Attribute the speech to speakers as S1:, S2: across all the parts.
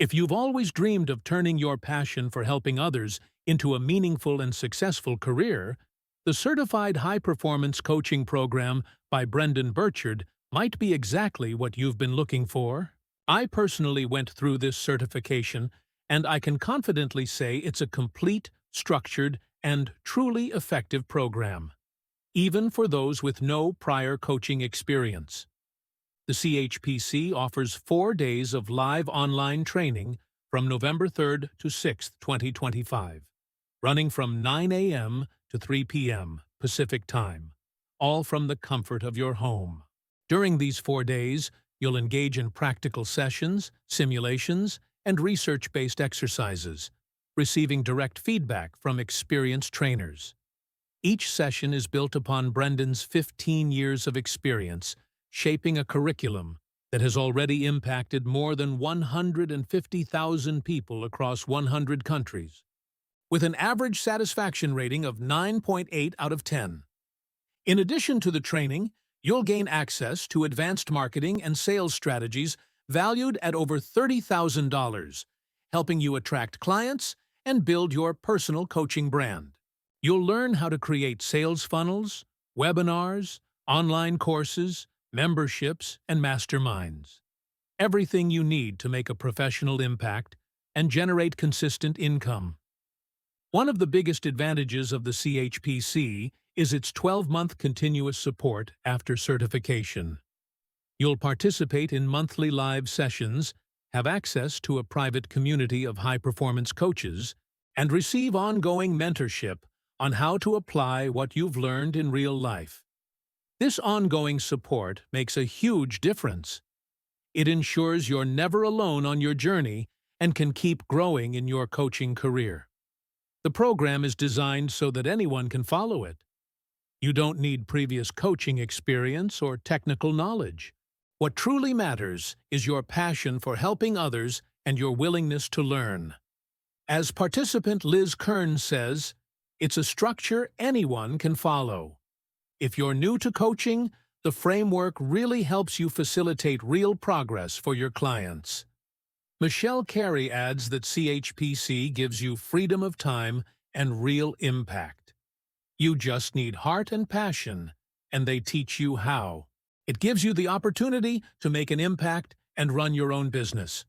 S1: If you've always dreamed of turning your passion for helping others into a meaningful and successful career, the Certified High-Performance Coaching Program by Brendon Burchard might be exactly what you've been looking for. I personally went through this certification, and I can confidently say it's a complete, structured, and truly effective program, even for those with no prior coaching experience. The CHPC offers 4 days of live online training from November 3rd to 6th, 2025, running from 9 a.m. to 3 p.m. Pacific Time, all from the comfort of your home. During these 4 days, you'll engage in practical sessions, simulations, and research-based exercises, receiving direct feedback from experienced trainers. Each session is built upon Brendon's 15 years of experience, shaping a curriculum that has already impacted more than 150,000 people across 100 countries, with an average satisfaction rating of 9.8 out of 10. In addition to the training, you'll gain access to advanced marketing and sales strategies valued at over $30,000, helping you attract clients and build your personal coaching brand. You'll learn how to create sales funnels, webinars, online courses, memberships, and masterminds. Everything you need to make a professional impact and generate consistent income. One of the biggest advantages of the CHPC is its 12-month continuous support after certification. You'll participate in monthly live sessions, have access to a private community of high-performance coaches, and receive ongoing mentorship on how to apply what you've learned in real life. This ongoing support makes a huge difference. It ensures you're never alone on your journey and can keep growing in your coaching career. The program is designed so that anyone can follow it. You don't need previous coaching experience or technical knowledge. What truly matters is your passion for helping others and your willingness to learn. As participant Liz Kern says, it's a structure anyone can follow. If you're new to coaching, the framework really helps you facilitate real progress for your clients. Michelle Carey adds that CHPC gives you freedom of time and real impact. You just need heart and passion, and they teach you how. It gives you the opportunity to make an impact and run your own business.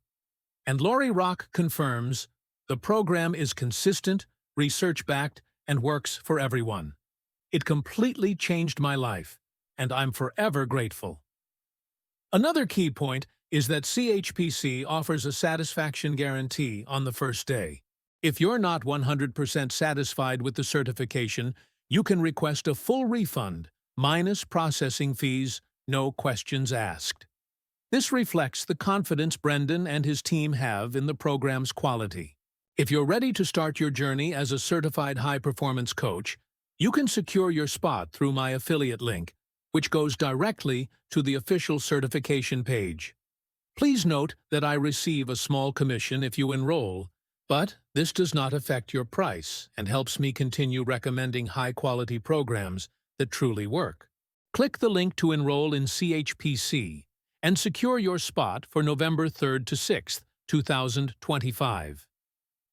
S1: And Lori Rock confirms, the program is consistent, research-backed, and works for everyone. It completely changed my life, and I'm forever grateful. Another key point is that CHPC offers a satisfaction guarantee on the first day. If you're not 100% satisfied with the certification, you can request a full refund, minus processing fees, no questions asked. This reflects the confidence Brendon and his team have in the program's quality. If you're ready to start your journey as a certified high-performance coach, you can secure your spot through my affiliate link, which goes directly to the official certification page. Please note that I receive a small commission if you enroll, but this does not affect your price and helps me continue recommending high-quality programs that truly work. Click the link to enroll in CHPC and secure your spot for November 3rd to 6th, 2025.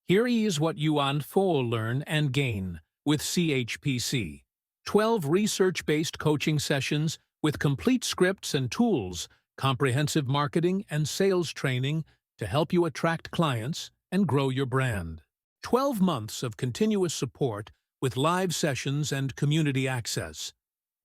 S1: Here is what you will learn and gain with CHPC. 12 research-based coaching sessions with complete scripts and tools, comprehensive marketing and sales training to help you attract clients and grow your brand. 12 months of continuous support with live sessions and community access.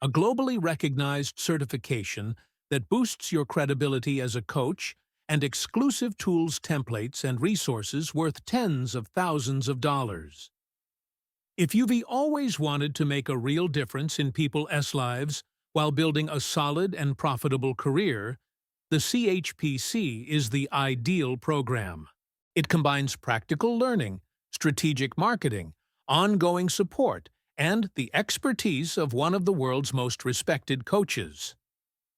S1: A globally recognized certification that boosts your credibility as a coach, and exclusive tools, templates, and resources worth tens of thousands of dollars. If you've always wanted to make a real difference in people's lives while building a solid and profitable career, the CHPC is the ideal program. It combines practical learning, strategic marketing, ongoing support, and the expertise of one of the world's most respected coaches.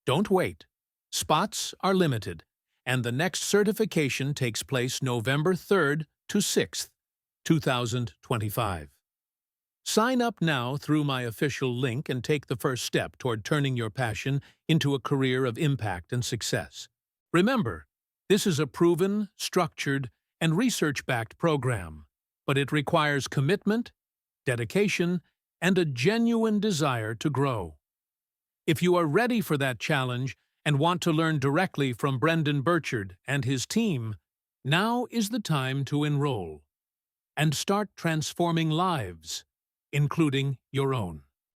S1: Don't wait. Spots are limited, and the next certification takes place November 3rd to 6th, 2025. Sign up now through my official link and take the first step toward turning your passion into a career of impact and success. Remember, This is a proven, structured, and research-backed program, but it requires commitment, dedication, and a genuine desire to grow. If you are ready for that challenge and want to learn directly from Brendon Burchard and his team, now is the time to enroll and start transforming lives, including your own.